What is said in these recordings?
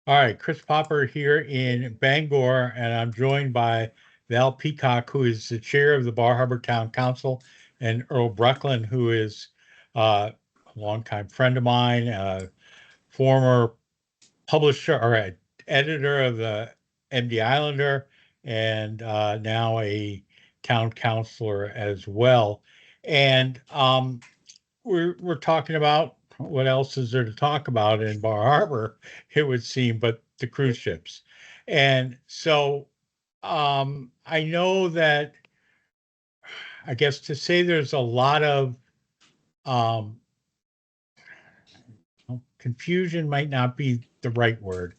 All right, Chris Popper here in Bangor, and I'm joined by Val Peacock, who is the chair of the Bar Harbor Town Council, and Earl Brechlin, who is a longtime friend of mine, former publisher or editor of the MD Islander, and now a town councilor as well. And we're talking about what else is there to talk about in Bar Harbor, it would seem, but the cruise ships. And so I know that I guess to say there's a lot of um, confusion might not be the right word,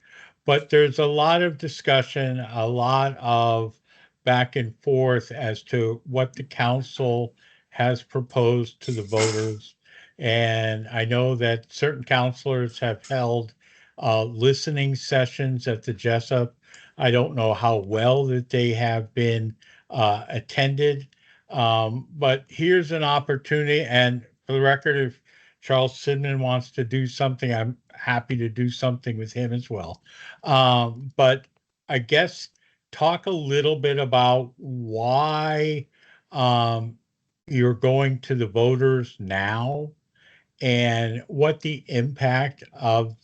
but there's a lot of discussion, a lot of back and forth as to what the council has proposed to the voters. And I know that certain councilors have held listening sessions at the Jessup. I don't know how well that they have been attended, but here's an opportunity. And for the record, if Charles Sidman wants to do something, I'm happy to do something with him as well. But I guess talk a little bit about why um, you're going to the voters now and what the impact of,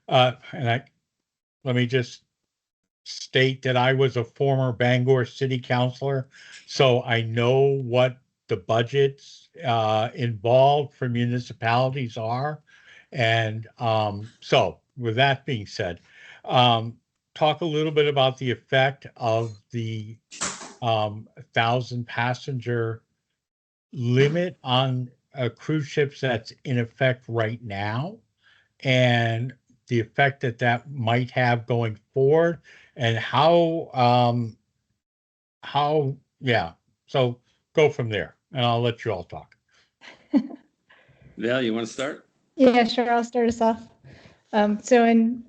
let me just state that I was a former Bangor city councilor, so I know what the budgets involved for municipalities are. And so, with that being said, talk a little bit about the effect of the 1,000 passenger limit on cruise ships that's in effect right now, and the effect that that might have going forward, and how yeah. So go from there, and I'll let you all talk. Val, you want to start? Yeah, sure. I'll start us off. So in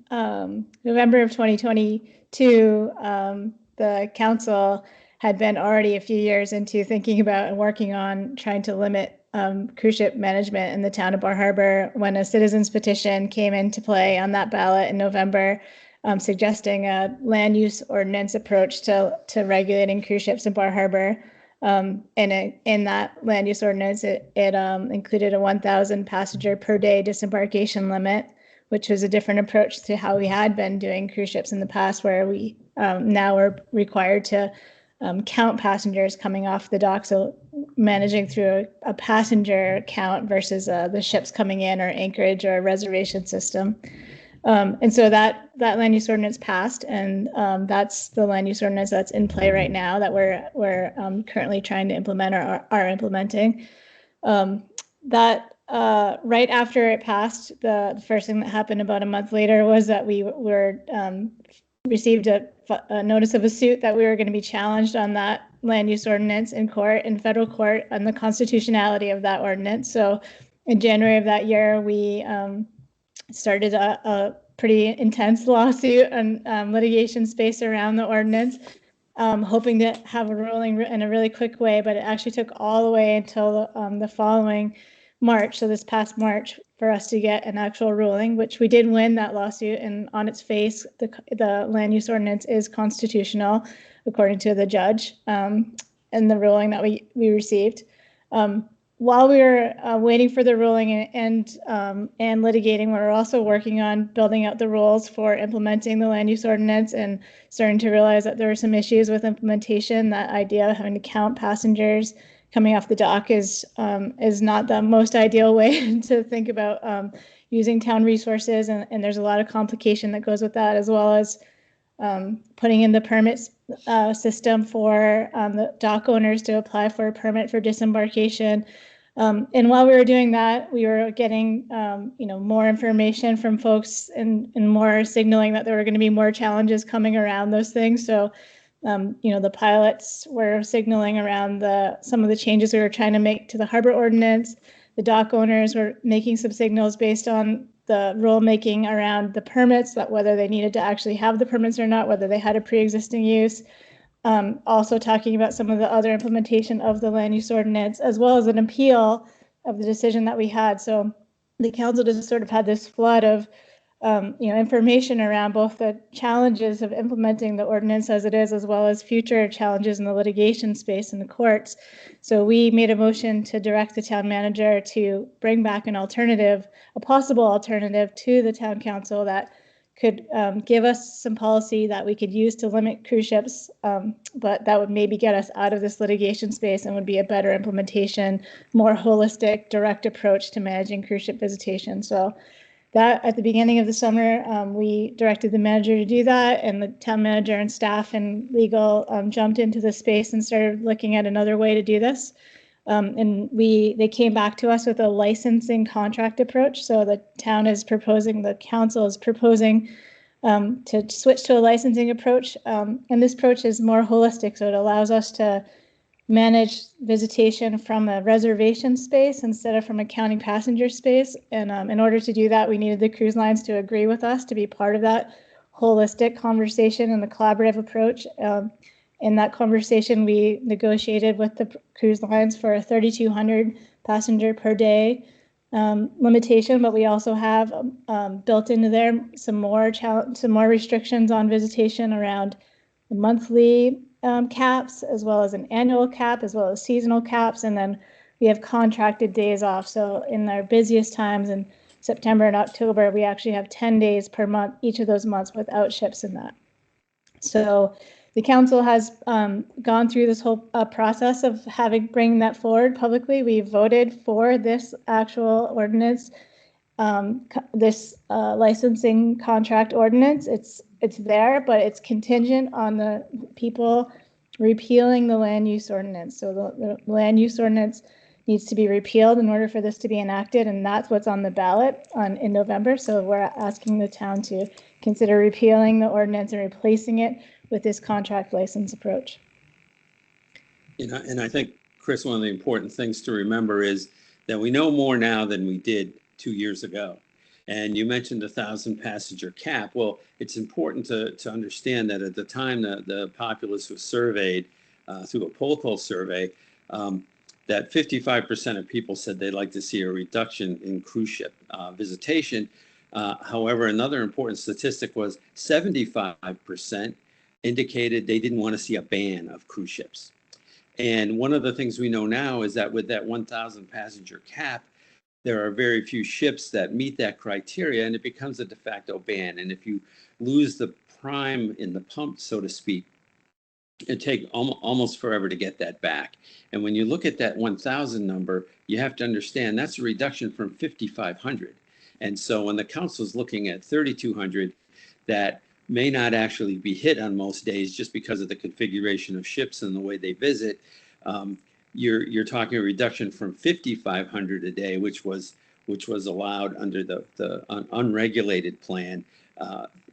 November of 2022, the council had been already a few years into thinking about and working on trying to limit cruise ship management in the town of Bar Harbor when a citizens petition came into play on that ballot in November, suggesting a land use ordinance approach to regulating cruise ships in Bar Harbor. And in that land use ordinance, it included a 1,000 passenger per day disembarkation limit, which was a different approach to how we had been doing cruise ships in the past, where we now are required to count passengers coming off the dock, so managing through a passenger count versus the ships coming in or anchorage or a reservation system. And so that land use ordinance passed, and that's the land use ordinance that's in play right now that we're currently trying to implement or are implementing. That right after it passed, the first thing that happened about a month later was that we received a notice of a suit that we were going to be challenged on that land use ordinance in federal court, on the constitutionality of that ordinance. So in January of that year, we started a pretty intense lawsuit and litigation space around the ordinance, hoping to have a ruling in a really quick way, but it actually took all the way until the following March, so this past March, for us to get an actual ruling, which we did win that lawsuit, and on its face, the land use ordinance is constitutional, according to the judge, and the ruling that we received. While we were waiting for the ruling and litigating, we were also working on building out the rules for implementing the land use ordinance, and starting to realize that there were some issues with implementation. That idea of having to count passengers coming off the dock is not the most ideal way to think about using town resources, and there's a lot of complication that goes with that, as well as putting in the permits system for the dock owners to apply for a permit for disembarkation. And while we were doing that, we were getting more information from folks and more signaling that there were going to be more challenges coming around those things. So the pilots were signaling around some of the changes we were trying to make to the harbor ordinance. The dock owners were making some signals based on the rulemaking around the permits, that whether they needed to actually have the permits or not, whether they had a pre-existing use. Also talking about some of the other implementation of the land use ordinance, as well as an appeal of the decision that we had. So the council just sort of had this flood of information around both the challenges of implementing the ordinance as it is, as well as future challenges in the litigation space in the courts. So we made a motion to direct the town manager to bring back an alternative, a possible alternative to the town council that could give us some policy that we could use to limit cruise ships, but that would maybe get us out of this litigation space and would be a better implementation, more holistic, direct approach to managing cruise ship visitation. So that at the beginning of the summer, we directed the manager to do that, and the town manager and staff and legal jumped into the space and started looking at another way to do this. And they came back to us with a licensing contract approach. So the town is proposing, the council is proposing to switch to a licensing approach. And this approach is more holistic. So it allows us to manage visitation from a reservation space instead of from a counting passenger space. And in order to do that, we needed the cruise lines to agree with us to be part of that holistic conversation and the collaborative approach. In that conversation, we negotiated with the cruise lines for a 3,200 passenger per day limitation, but we also have built into there some more restrictions on visitation around the monthly caps, as well as an annual cap, as well as seasonal caps, and then we have contracted days off. So in our busiest times in September and October, we actually have 10 days per month, each of those months without ships in that. So the council has gone through this whole process of bringing that forward publicly. We voted for this actual ordinance, this licensing contract ordinance. It's there, but it's contingent on the people repealing the land use ordinance. So the land use ordinance needs to be repealed in order for this to be enacted, and that's what's on the ballot in November. So we're asking the town to consider repealing the ordinance and replacing it with this contract license approach. And I think, Chris, one of the important things to remember is that we know more now than we did 2 years ago. And you mentioned the 1,000 passenger cap. Well, it's important to understand that at the time the populace was surveyed through a poll call survey, that 55% of people said they'd like to see a reduction in cruise ship visitation. However, another important statistic was 75% indicated they didn't want to see a ban of cruise ships. And one of the things we know now is that with that 1,000 passenger cap, there are very few ships that meet that criteria, and it becomes a de facto ban. And if you lose the prime in the pump, so to speak, it takes almost forever to get that back. And when you look at that 1,000 number, you have to understand that's a reduction from 5,500. And so when the council is looking at 3,200, that may not actually be hit on most days just because of the configuration of ships and the way they visit. You're talking a reduction from 5,500 a day, which was allowed under the unregulated plan.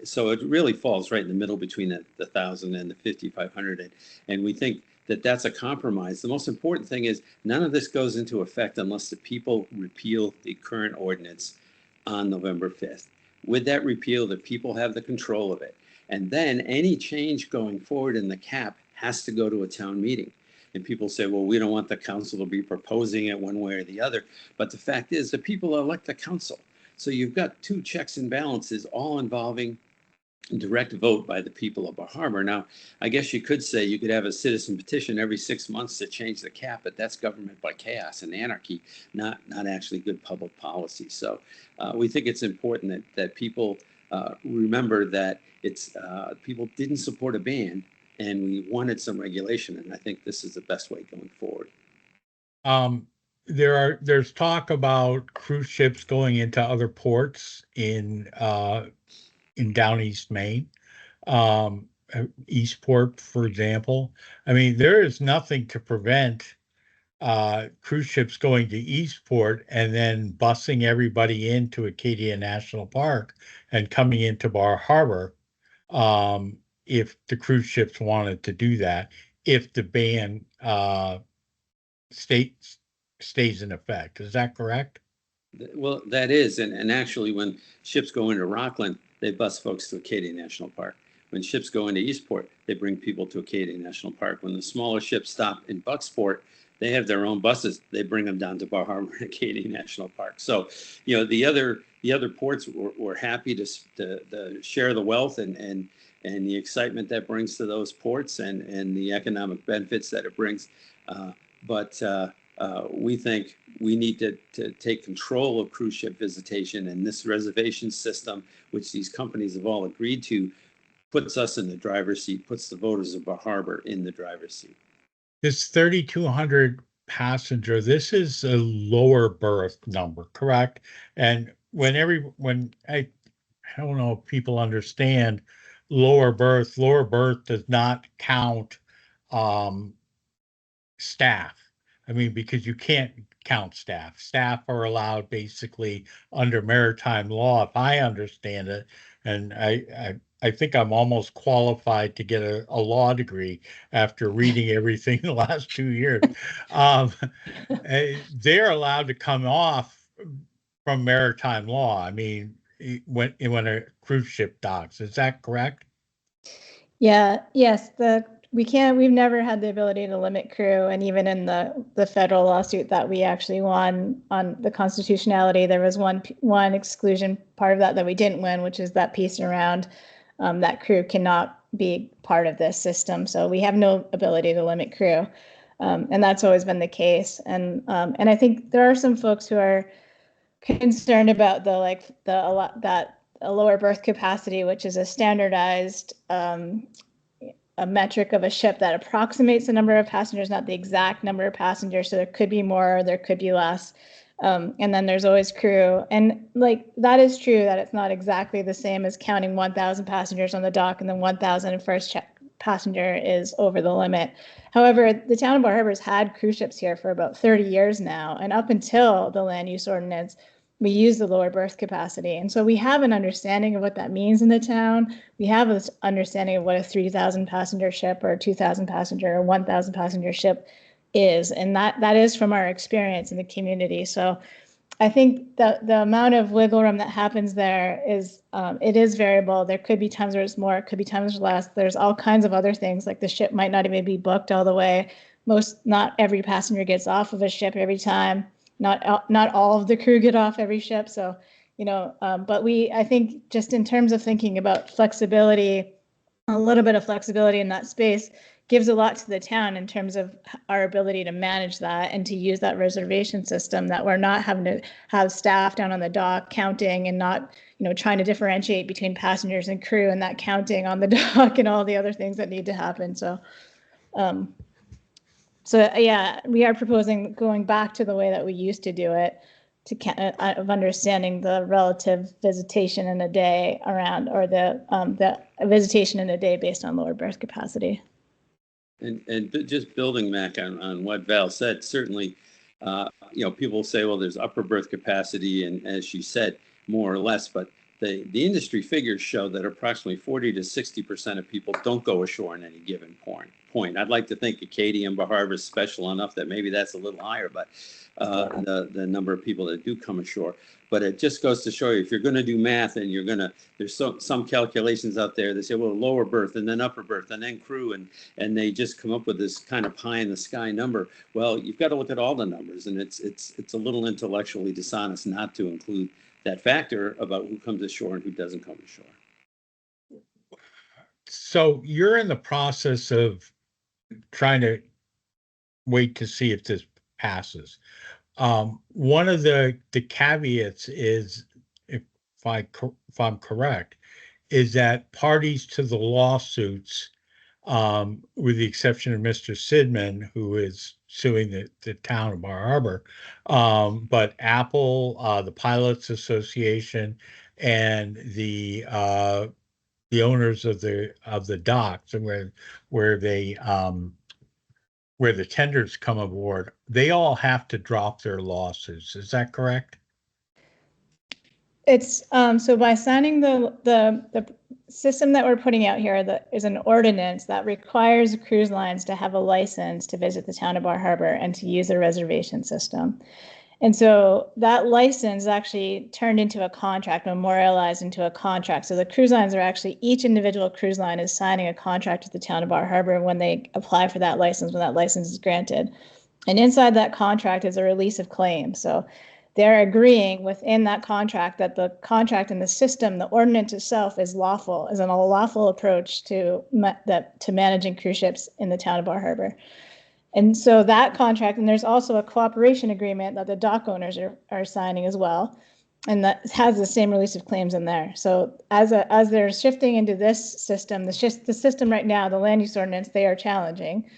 So it really falls right in the middle between the 1,000 and the 5,500. And we think that that's a compromise. The most important thing is none of this goes into effect unless the people repeal the current ordinance on November 5th. With that repeal, the people have the control of it. And then any change going forward in the cap has to go to a town meeting. And people say, well, we don't want the council to be proposing it one way or the other. But the fact is the people elect the council. So you've got two checks and balances all involving direct vote by the people of Bar Harbor. Now, I guess you could say you could have a citizen petition every 6 months to change the cap, but that's government by chaos and anarchy, not actually good public policy. So we think it's important that people remember that people didn't support a ban, and we wanted some regulation, and I think this is the best way going forward. There's talk about cruise ships going into other ports in down East Maine, Eastport, for example. I mean, there is nothing to prevent cruise ships going to Eastport and then busing everybody into Acadia National Park and coming into Bar Harbor. If the cruise ships wanted to do that, if the ban stays in effect. Is that correct? Well, that is. And actually, when ships go into Rockland, they bus folks to Acadia National Park. When ships go into Eastport, they bring people to Acadia National Park. When the smaller ships stop in Bucksport, they have their own buses. They bring them down to Bar Harbor and Acadia National Park. So, the other the other ports were happy to share the wealth and the excitement that brings to those ports and the economic benefits that it brings. But we think we need to take control of cruise ship visitation, and this reservation system, which these companies have all agreed to, puts us in the driver's seat, puts the voters of Bar Harbor in the driver's seat. This 3,200 passenger, this is a lower berth number, correct? And when I don't know if people understand lower berth does not count staff. I mean, because you can't count staff. Staff are allowed basically under maritime law, if I understand it. And I think I'm almost qualified to get a law degree after reading everything the last 2 years. They're allowed to come off from maritime law. I mean, when a cruise ship docks, is that correct? Yeah, yes, we've never had the ability to limit crew, and even in the federal lawsuit that we actually won on the constitutionality, there was one exclusion part of that we didn't win, which is that piece around that crew cannot be part of this system. So we have no ability to limit crew, and that's always been the case. And I think there are some folks who are concerned about that a lower berth capacity, which is a standardized a metric of a ship that approximates the number of passengers, not the exact number of passengers. So there could be more, there could be less. And then there's always crew. And that is true that it's not exactly the same as counting 1,000 passengers on the dock and then 1,000 first passenger is over the limit. However, the town of Bar Harbor has had cruise ships here for about 30 years now. And up until the land use ordinance, we use the lower berth capacity. And so we have an understanding of what that means in the town. We have this understanding of what a 3,000 passenger ship or a 2,000 passenger or 1,000 passenger ship is. And that is from our experience in the community. So I think the amount of wiggle room that happens there is, it is variable. There could be times where it's more, it could be times less. There's all kinds of other things, like the ship might not even be booked all the way. Not every passenger gets off of a ship every time. Not all of the crew get off every ship. So, but I think just in terms of thinking about flexibility, a little bit of flexibility in that space gives a lot to the town in terms of our ability to manage that and to use that reservation system, that we're not having to have staff down on the dock counting and not, trying to differentiate between passengers and crew and that counting on the dock and all the other things that need to happen. So yeah, we are proposing going back to the way that we used to do it, of understanding the relative visitation in a day around, or the visitation in a day based on lower berth capacity. And just building back on what Val said, certainly, people say, well, there's upper berth capacity, and as she said, more or less, but the industry figures show that approximately 40 to 60% of people don't go ashore in any given point. I'd like to think Acadia and Bar Harbor is special enough that maybe that's a little higher, but the number of people that do come ashore. But it just goes to show you, if you're going to do math and there's some calculations out there that say, well, lower berth and then upper berth and then crew, and they just come up with this kind of pie in the sky number. Well, you've got to look at all the numbers, and it's a little intellectually dishonest not to include that factor about who comes ashore and who doesn't come ashore. So you're in the process of trying to wait to see if this passes. One of the caveats is, if I'm correct, is that parties to the lawsuits, with the exception of Mr. Sidman, who is suing the town of Bar Harbor, but Apple, the Pilots Association, and the owners of the docks, and where the tenders come aboard, they all have to drop their lawsuits. Is that correct? It's so by signing the system that we're putting out here, that is an ordinance that requires cruise lines to have a license to visit the town of Bar Harbor and to use the reservation system. And so that license actually turned into a contract, memorialized into a contract. So the cruise lines are actually, each individual cruise line is signing a contract with the town of Bar Harbor when they apply for that license, when that license is granted. And inside that contract is a release of claims. So they're agreeing within that contract that the contract and the system, the ordinance itself is lawful, is a lawful approach to managing cruise ships in the town of Bar Harbor. And so that contract, and there's also a cooperation agreement that the dock owners are signing as well, and that has the same release of claims in there. So as they're shifting into this system, the system right now, the land use ordinance, they are challenging.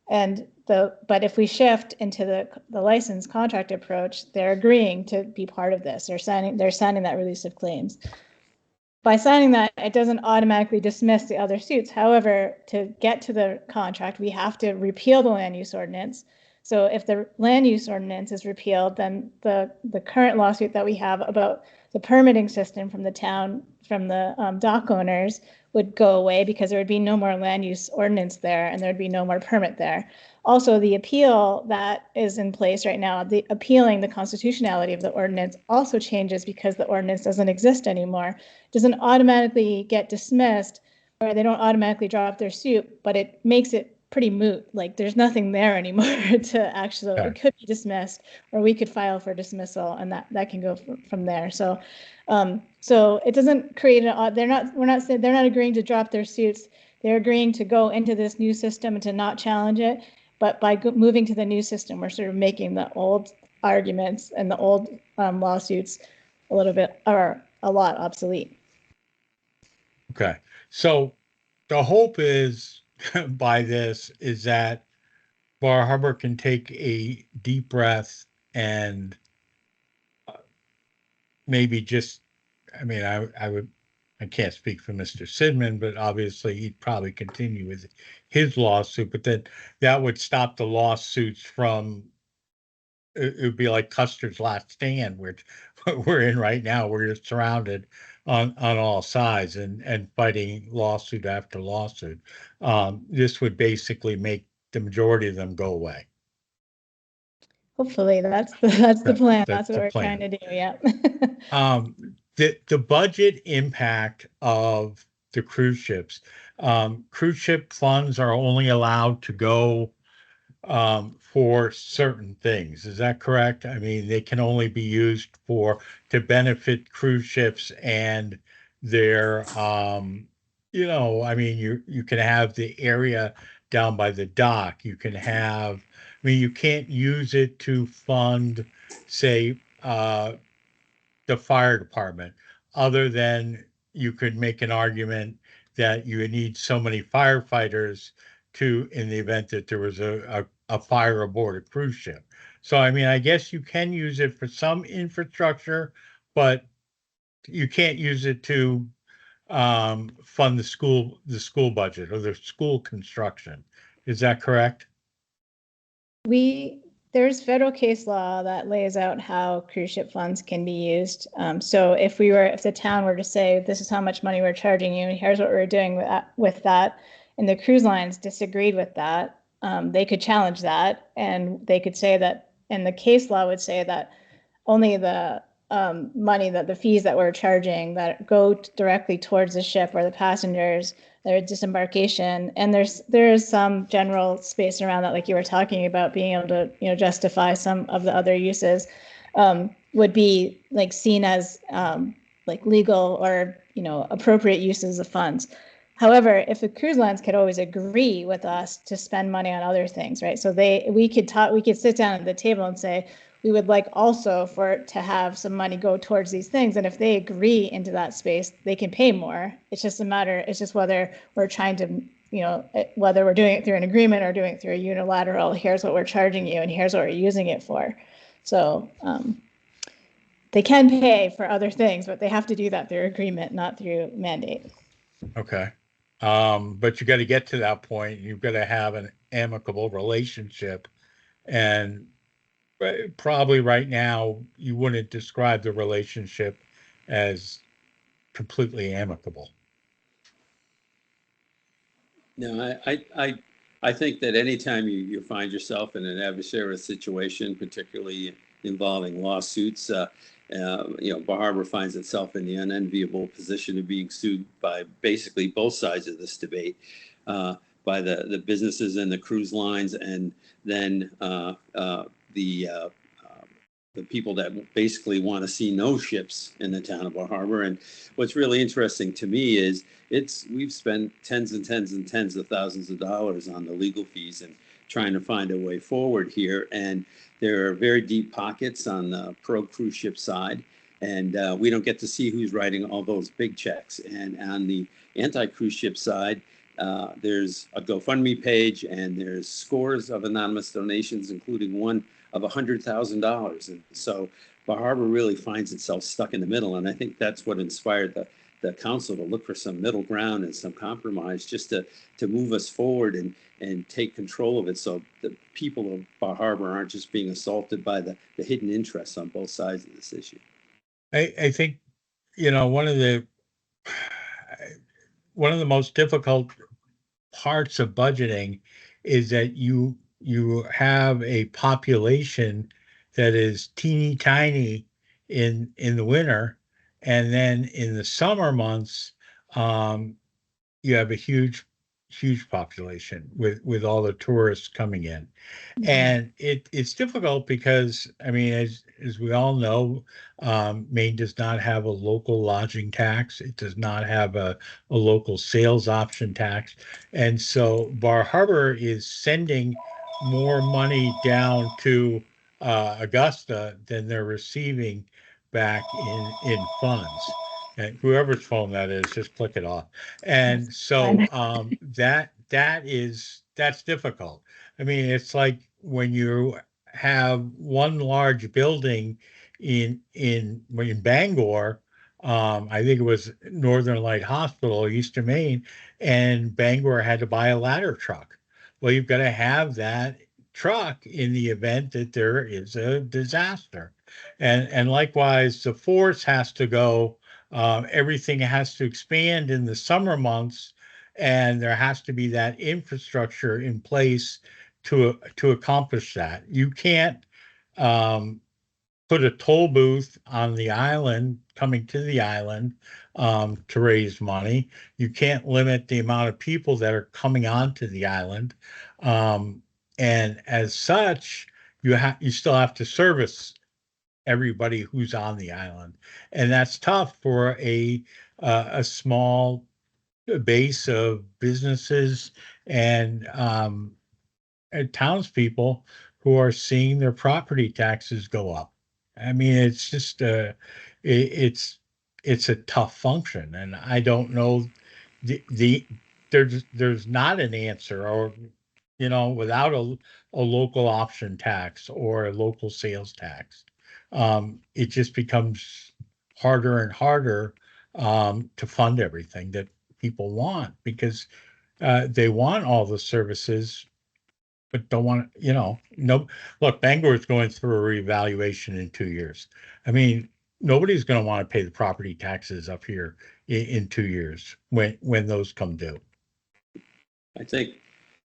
But if we shift into the license contract approach, they're agreeing to be part of this. They're signing that release of claims. By signing that, it doesn't automatically dismiss the other suits. However, to get to the contract, we have to repeal the land use ordinance. So if the land use ordinance is repealed, then the current lawsuit that we have about the permitting system from the town, from the dock owners, would go away because there would be no more land use ordinance there and there would be no more permit there. Also, the appeal that is in place right now, the appealing the constitutionality of the ordinance also changes because the ordinance doesn't exist anymore. It doesn't automatically get dismissed or they don't automatically drop their suit, but it makes it pretty moot. Like there's nothing there anymore to actually, it could be dismissed or we could file for dismissal and that can go from there. So so it doesn't create they're not agreeing to drop their suits. They're agreeing to go into this new system and to not challenge it. But by moving to the new system, we're sort of making the old arguments and the old lawsuits a lot obsolete. Okay. So the hope is by this is that Bar Harbor can take a deep breath and maybe just, I mean, I can't speak for Mr. Sidman, but obviously he'd probably continue with his lawsuit, but then that would stop the lawsuits from, it would be like Custer's Last Stand, which we're in right now. We're just surrounded on all sides and fighting lawsuit after lawsuit. This would basically make the majority of them go away. Hopefully that's the plan. That's what we're plan. trying to do. Yeah. The budget impact of the cruise ships. Cruise ship funds are only allowed to go for certain things. Is that correct? I mean, they can only be used to benefit cruise ships and their, I mean, you can have the area down by the dock. You can have, I mean, you can't use it to fund, say, the fire department, other than you could make an argument that you would need so many firefighters in the event that there was a fire aboard a cruise ship. So, I mean, I guess you can use it for some infrastructure, but you can't use it to fund the school budget or the school construction. Is that correct? There's federal case law that lays out how cruise ship funds can be used. So if the town were to say, this is how much money we're charging you, and here's what we're doing with that, and the cruise lines disagreed with that, they could challenge that, and they could say that, and the case law would say that only the money, that the fees that we're charging that go directly towards the ship or the passengers, their disembarkation, and there is some general space around that, like you were talking about, being able to justify some of the other uses, would be like seen as like legal or appropriate uses of funds. However, if the cruise lines could always agree with us to spend money on other things, right? So we could sit down at the table and say, we would like also to have some money go towards these things. And if they agree into that space, they can pay more. It's just whether we're trying to, whether we're doing it through an agreement or doing it through a unilateral, here's what we're charging you and here's what we're using it for. So they can pay for other things, but they have to do that through agreement, not through mandate. Okay. But you got to get to that point. You've got to have an amicable relationship, and probably right now you wouldn't describe the relationship as completely amicable. No, I think that anytime you find yourself in an adversarial situation, particularly involving lawsuits, Bar Harbor finds itself in the unenviable position of being sued by basically both sides of this debate, by the businesses and the cruise lines, and then the the people that basically want to see no ships in the town of Bar Harbor. And what's really interesting to me is we've spent tens and tens and tens of thousands of dollars on the legal fees and trying to find a way forward here. And there are very deep pockets on the pro cruise ship side. And we don't get to see who's writing all those big checks. And on the anti-cruise ship side, there's a GoFundMe page and there's scores of anonymous donations, including one of $100,000. And so Bar Harbor really finds itself stuck in the middle. And I think that's what inspired the council to look for some middle ground and some compromise just to move us forward and take control of it, so the people of Bar Harbor aren't just being assaulted by the hidden interests on both sides of this issue. I think, one of the most difficult parts of budgeting is that you have a population that is teeny tiny in the winter, and then in the summer months, you have a huge population with all the tourists coming in. Mm-hmm. And it's difficult because, I mean, as we all know, Maine does not have a local lodging tax. It does not have a local sales option tax. And so Bar Harbor is sending more money down to Augusta than they're receiving back in funds. And whoever's phone that is, just click it off. And so that's difficult. I mean, it's like when you have one large building in Bangor, I think it was Northern Light Hospital, Eastern Maine, and Bangor had to buy a ladder truck. Well, you've got to have that truck in the event that there is a disaster. And likewise, the force has to go. Everything has to expand in the summer months, and there has to be that infrastructure in place to accomplish that. You can't put a toll booth on the island, coming to the island, to raise money. You can't limit the amount of people that are coming onto the island, and as such, you still have to service everybody who's on the island, and that's tough for a small base of businesses and townspeople who are seeing their property taxes go up. I mean, it's just it's a tough function, and I don't know there's not an answer, or without a local option tax or a local sales tax. It just becomes harder and harder to fund everything that people want, because they want all the services, but don't want, no. Look, Bangor is going through a reevaluation in 2 years. I mean, nobody's going to want to pay the property taxes up here in 2 years when those come due. I think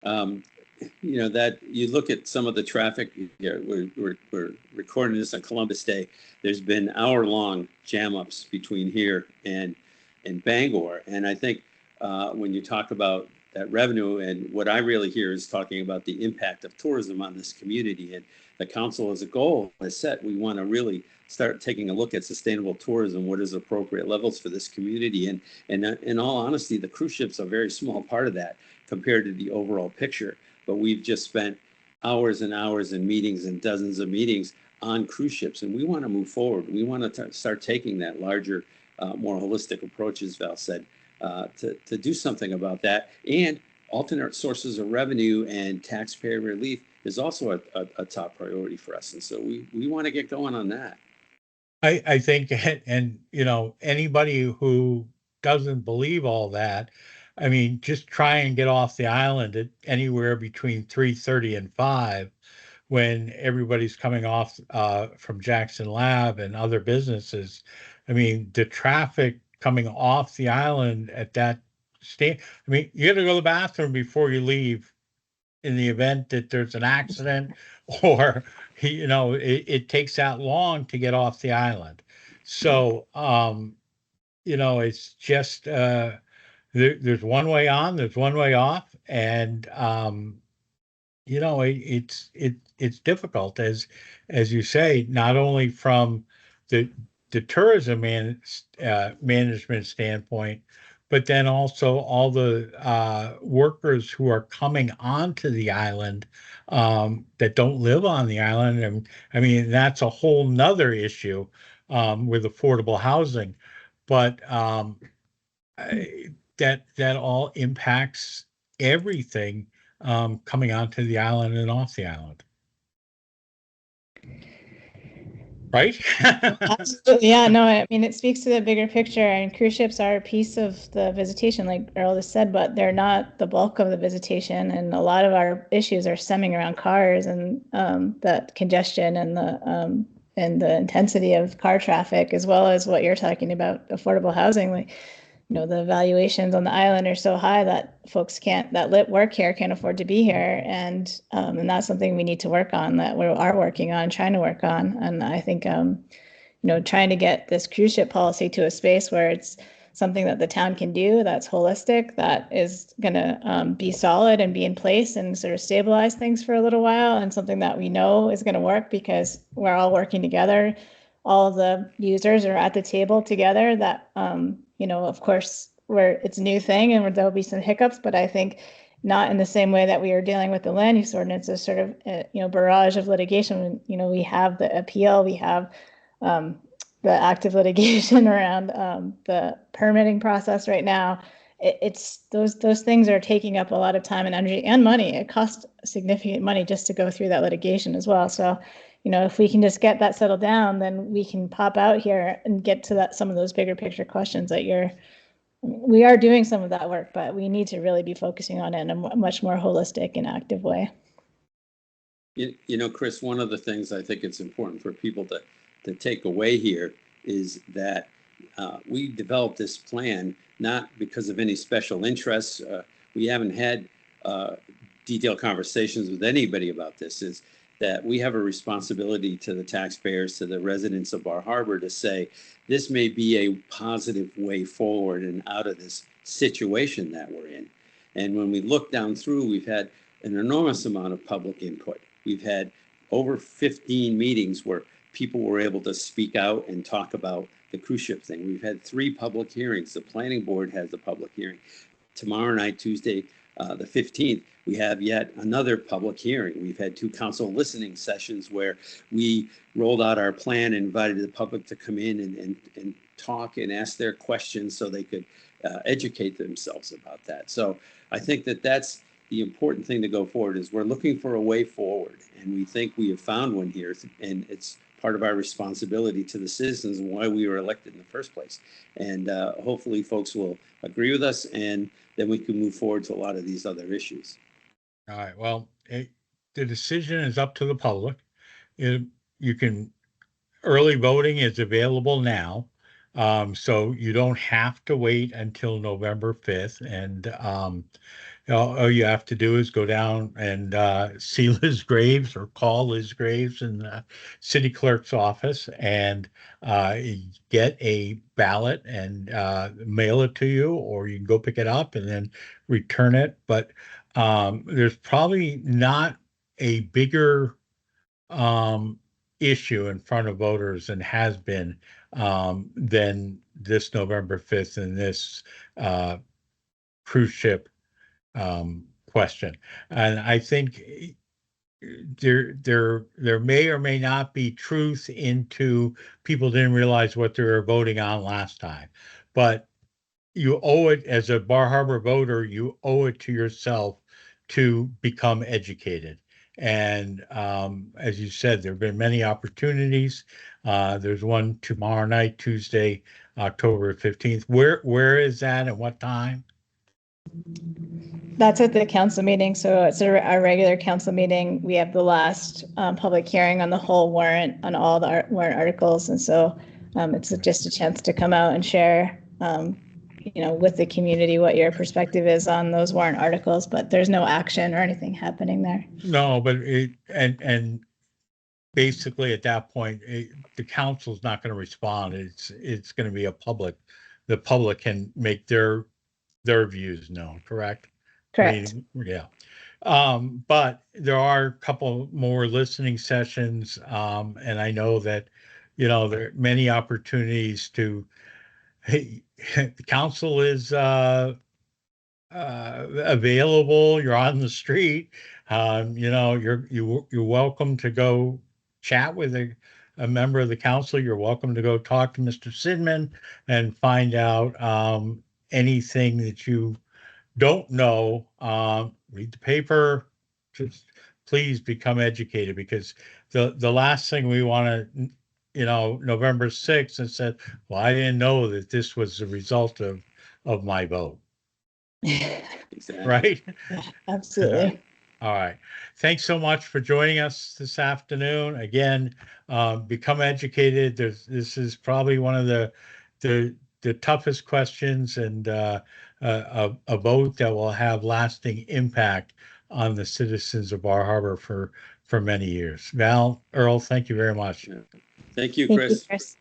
that you look at some of the traffic here. We're recording this on Columbus Day. There's been hour-long jam-ups between here and Bangor, and I think when you talk about that revenue, and what I really hear is talking about the impact of tourism on this community, and the council as a goal has set, we want to really start taking a look at sustainable tourism. What is appropriate levels for this community? And in all honesty, the cruise ships are a very small part of that compared to the overall picture. But we've just spent hours and hours in meetings and dozens of meetings on cruise ships, and we want to move forward. We want to start taking that larger, more holistic approach, as Val said, to do something about that. And alternate sources of revenue and taxpayer relief is also a top priority for us. And so we want to get going on that. I think, and anybody who doesn't believe all that, I mean, just try and get off the island at anywhere between 3:30 and 5, when everybody's coming off from Jackson Lab and other businesses. I mean, the traffic coming off the island at that state. I mean, you got to go to the bathroom before you leave in the event that there's an accident, or it takes that long to get off the island. So it's just there's one way on, there's one way off, and it's difficult as you say, not only from the tourism management standpoint, but then also all the workers who are coming onto the island that don't live on the island. And I mean, that's a whole nother issue with affordable housing. But that all impacts everything coming onto the island and off the island. Right? Absolutely. Yeah, no, I mean, it speaks to the bigger picture, and cruise ships are a piece of the visitation, like Earl just said, but they're not the bulk of the visitation. And a lot of our issues are stemming around cars and the congestion and the intensity of car traffic, as well as what you're talking about, affordable housing. Like, the valuations on the island are so high that folks that work here can't afford to be here. And that's something we need to work on, that we are working on, trying to work on. And I think, trying to get this cruise ship policy to a space where it's something that the town can do, that's holistic, that is going to be solid and be in place and sort of stabilize things for a little while, and something that we know is going to work because we're all working together. All of the users are at the table together. That, of course, it's a new thing and there'll be some hiccups, but I think not in the same way that we are dealing with the land use ordinance, a sort of, barrage of litigation. We have the appeal, we have the active litigation around the permitting process right now. It's those things are taking up a lot of time and energy and money. It costs significant money just to go through that litigation as well. So, if we can just get that settled down, then we can pop out here and get to some of those bigger picture questions that we are doing some of that work, but we need to really be focusing on it in a much more holistic and active way. Chris, one of the things I think it's important for people to take away here is that we developed this plan not because of any special interests. We haven't had detailed conversations with anybody about this. Is that we have a responsibility to the taxpayers, to the residents of Bar Harbor, to say this may be a positive way forward and out of this situation that we're in. And when we look down through, we've had an enormous amount of public input. We've had over 15 meetings where people were able to speak out and talk about the cruise ship thing. We've had 3 public hearings. The planning board has a public hearing. Tomorrow night, Tuesday, the 15th, we have yet another public hearing. We've had 2 council listening sessions where we rolled out our plan and invited the public to come in and talk and ask their questions so they could educate themselves about that. So I think that's the important thing to go forward. Is we're looking for a way forward, and we think we have found one here, and it's part of our responsibility to the citizens and why we were elected in the first place. And hopefully folks will agree with us, and then we can move forward to a lot of these other issues. All right. Well, the decision is up to the public. Early voting is available now. So you don't have to wait until November 5th. And all you have to do is go down and see Liz Graves or call Liz Graves in the city clerk's office and get a ballot and mail it to you, or you can go pick it up and then return it. But there's probably not a bigger issue in front of voters and has been than this November 5th and this cruise ship question. And I think there may or may not be truth into people didn't realize what they were voting on last time, but you owe it as a Bar Harbor voter, you owe it to yourself to become educated. And as you said, there have been many opportunities. There's one tomorrow night, Tuesday, October 15th. Where is that and what time? That's at the council meeting. So it's our regular council meeting. We have the last public hearing on the whole warrant, on all the warrant articles. And so it's just a chance to come out and share with the community what your perspective is on those warrant articles, but there's no action or anything happening there. No, but and basically at that point, the council's not going to respond. It's going to be the public can make their views known, correct? Correct. Yeah. But there are a couple more listening sessions, and I know that, there are many opportunities to, hey, the council is available. You're on the street. You're welcome to go chat with a member of the council. You're welcome to go talk to Mr. Sidman and find out anything that you don't know. Read the paper. Just please become educated, because the last thing we want to, November 6th, and said, well, I didn't know that this was the result of my vote. Exactly. Right? Yeah, absolutely. All right. Thanks so much for joining us this afternoon. Again, become educated. This is probably one of the toughest questions, and a vote that will have lasting impact on the citizens of Bar Harbor for many years. Val, Earl, thank you very much. Thank you, Thank you, Chris. Chris.